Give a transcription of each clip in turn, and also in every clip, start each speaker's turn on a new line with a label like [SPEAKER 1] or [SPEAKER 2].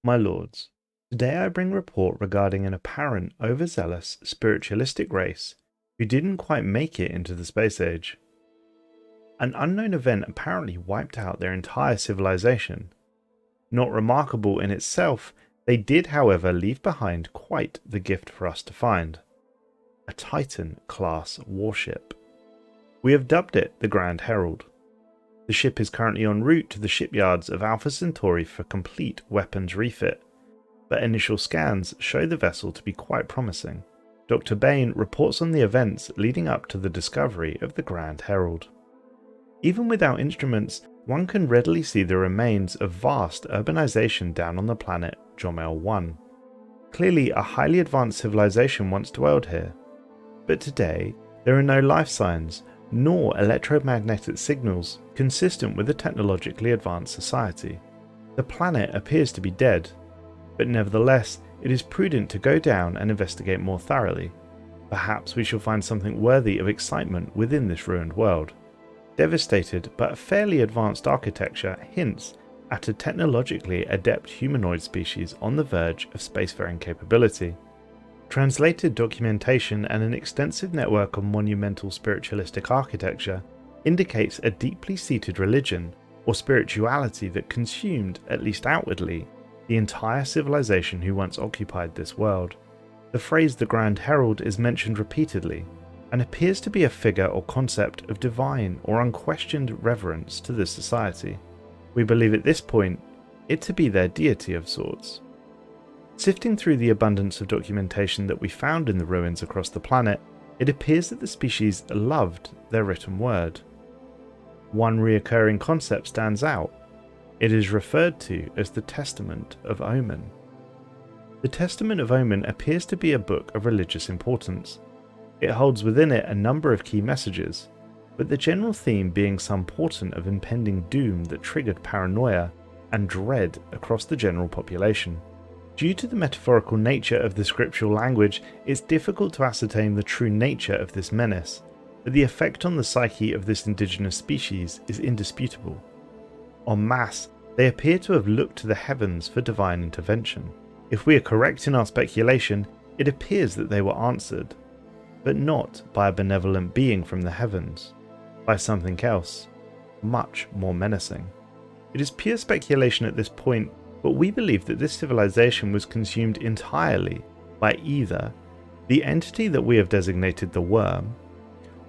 [SPEAKER 1] My lords, today I bring report regarding an apparent overzealous spiritualistic race who didn't quite make it into the space age. An unknown event apparently wiped out their entire civilization. Not remarkable in itself, they did however leave behind quite the gift for us to find. A Titan-class warship. We have dubbed it the Grand Herald. The ship is currently en route to the shipyards of Alpha Centauri for complete weapons refit, but initial scans show the vessel to be quite promising. Dr. Bain reports on the events leading up to the discovery of the Grand Herald. Even without instruments, one can readily see the remains of vast urbanization down on the planet Jomel 1. Clearly a highly advanced civilization once dwelled here, but today there are no life signs nor electromagnetic signals consistent with a technologically advanced society. The planet appears to be dead, but nevertheless it is prudent to go down and investigate more thoroughly. Perhaps we shall find something worthy of excitement within this ruined world. Devastated but fairly advanced architecture hints at a technologically adept humanoid species on the verge of spacefaring capability. Translated documentation and an extensive network of monumental spiritualistic architecture indicates a deeply seated religion or spirituality that consumed, at least outwardly, the entire civilization who once occupied this world. The phrase the Grand Herald is mentioned repeatedly, and appears to be a figure or concept of divine or unquestioned reverence to this society. We believe at this point it to be their deity of sorts. Sifting through the abundance of documentation that we found in the ruins across the planet, it appears that the species loved their written word. One reoccurring concept stands out. It is referred to as the Testament of Omen. The Testament of Omen appears to be a book of religious importance. It holds within it a number of key messages, but the general theme being some portent of impending doom that triggered paranoia and dread across the general population. Due to the metaphorical nature of the scriptural language, it's difficult to ascertain the true nature of this menace, but the effect on the psyche of this indigenous species is indisputable. En masse, they appear to have looked to the heavens for divine intervention. If we are correct in our speculation, it appears that they were answered, but not by a benevolent being from the heavens, by something else, much more menacing. It is pure speculation at this point, but we believe that this civilization was consumed entirely by either the entity that we have designated the Worm,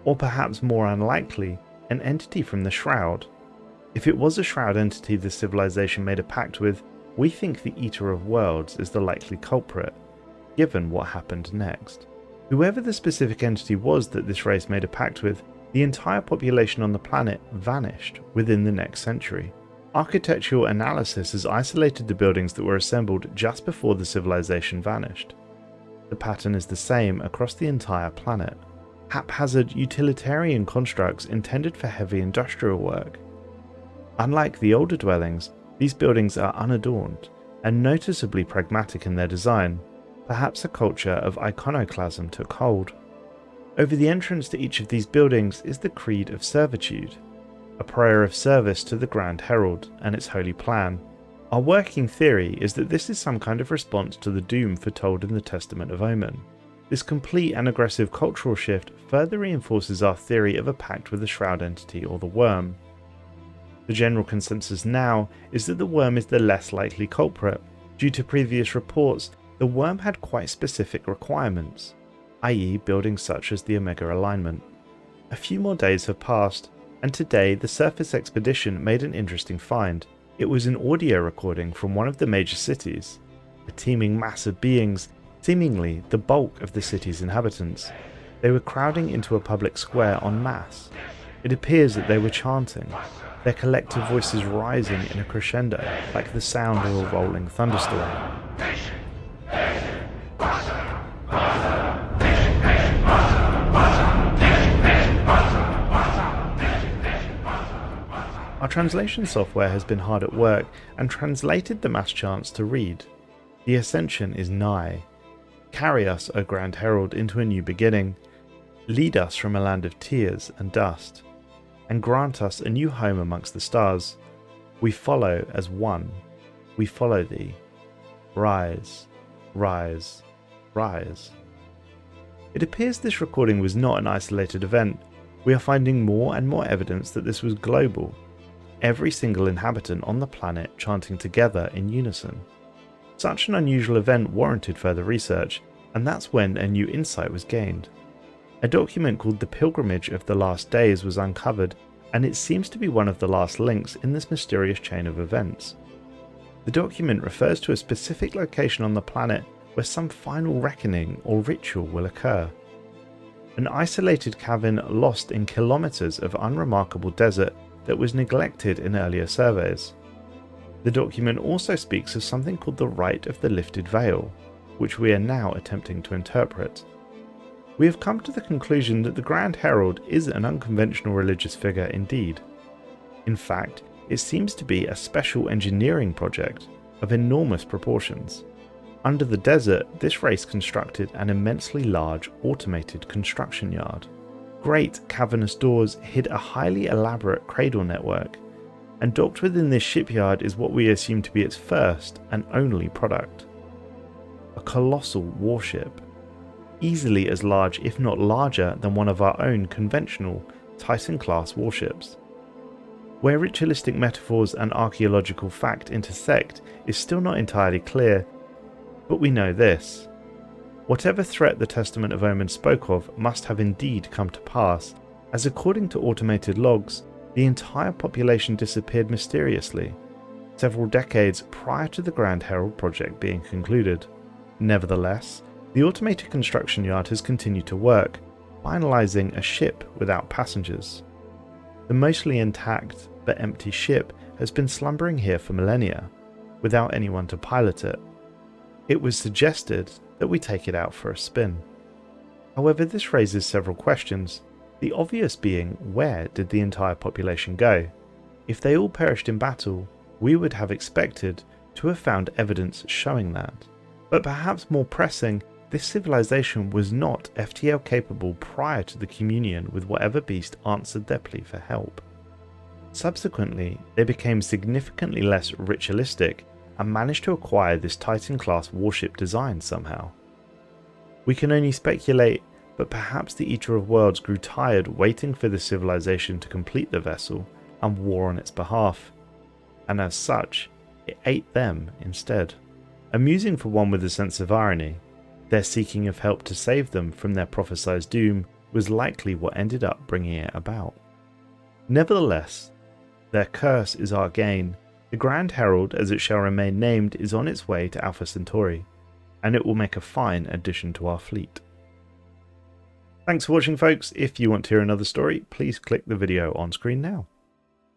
[SPEAKER 1] or perhaps more unlikely, an entity from the Shroud. If it was a Shroud entity this civilization made a pact with, we think the Eater of Worlds is the likely culprit, given what happened next. Whoever the specific entity was that this race made a pact with, the entire population on the planet vanished within the next century. Architectural analysis has isolated the buildings that were assembled just before the civilization vanished. The pattern is the same across the entire planet. Haphazard utilitarian constructs intended for heavy industrial work. Unlike the older dwellings, these buildings are unadorned and noticeably pragmatic in their design. Perhaps a culture of iconoclasm took hold. Over the entrance to each of these buildings is the Creed of Servitude, a prayer of service to the Grand Herald and its holy plan. Our working theory is that this is some kind of response to the doom foretold in the Testament of Omen. This complete and aggressive cultural shift further reinforces our theory of a pact with the Shroud entity or the Worm. The general consensus now is that the Worm is the less likely culprit. Due to previous reports, the Worm had quite specific requirements, i.e. buildings such as the Omega alignment. A few more days have passed, and today the surface expedition made an interesting find. It was an audio recording from one of the major cities, a teeming mass of beings, seemingly the bulk of the city's inhabitants. They were crowding into a public square en masse. It appears that they were chanting, their collective voices rising in a crescendo like the sound of a rolling thunderstorm. Our translation software has been hard at work and translated the mass chants to read. The ascension is nigh. Carry us, O Grand Herald, into a new beginning. Lead us from a land of tears and dust, and grant us a new home amongst the stars. We follow as one. We follow thee. Rise, rise, rise. It appears this recording was not an isolated event. We are finding more and more evidence that this was global, every single inhabitant on the planet chanting together in unison. Such an unusual event warranted further research, and that's when a new insight was gained. A document called The Pilgrimage of the Last Days was uncovered, and it seems to be one of the last links in this mysterious chain of events. The document refers to a specific location on the planet where some final reckoning or ritual will occur. An isolated cavern lost in kilometers of unremarkable desert that was neglected in earlier surveys. The document also speaks of something called the Rite of the Lifted Veil, which we are now attempting to interpret. We have come to the conclusion that the Grand Herald is an unconventional religious figure indeed. In fact, it seems to be a special engineering project of enormous proportions. Under the desert, this race constructed an immensely large automated construction yard. Great cavernous doors hid a highly elaborate cradle network, and docked within this shipyard is what we assume to be its first and only product. A colossal warship, easily as large if not larger than one of our own conventional Titan-class warships. Where ritualistic metaphors and archaeological fact intersect is still not entirely clear, but we know this. Whatever threat the Testament of Omen spoke of must have indeed come to pass, as according to automated logs, the entire population disappeared mysteriously, several decades prior to the Grand Herald project being concluded. Nevertheless, the automated construction yard has continued to work, finalizing a ship without passengers. The mostly intact but empty ship has been slumbering here for millennia, without anyone to pilot it. It was suggested that we take it out for a spin. However, this raises several questions, the obvious being, where did the entire population go? If they all perished in battle, we would have expected to have found evidence showing that. But perhaps more pressing, this civilization was not FTL capable prior to the communion with whatever beast answered their plea for help. Subsequently, they became significantly less ritualistic and managed to acquire this Titan-class warship design somehow. We can only speculate, but perhaps the Eater of Worlds grew tired waiting for the civilization to complete the vessel and war on its behalf, and as such, it ate them instead. Amusing for one with a sense of irony, their seeking of help to save them from their prophesied doom was likely what ended up bringing it about. Nevertheless, their curse is our gain. The Grand Herald, as it shall remain named, is on its way to Alpha Centauri, and it will make a fine addition to our fleet. Thanks for watching, folks. If you want to hear another story, please click the video on screen now.